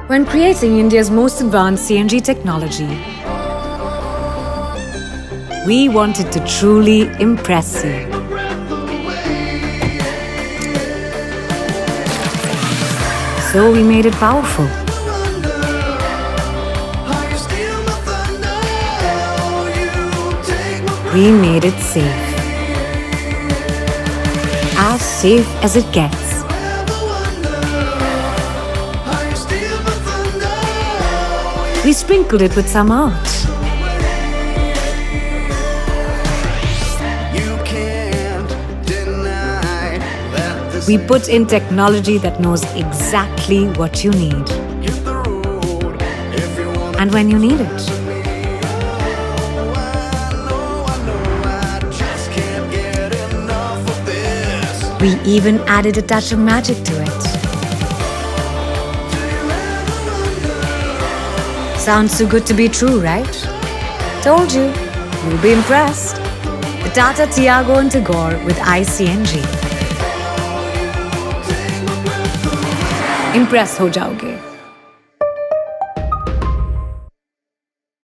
When creating India's most advanced CNG technology, we wanted to truly impress you. So we made it powerful. We made it safe. As safe as it gets. We sprinkled it with some art. We put in technology that knows exactly what you need. And when you need it. We even added a touch of magic to it. Sounds too good to be true, right? Told you, you'll be impressed. The Tata Tiago And Tigor with i-Cng. Impressed हो जाओगे.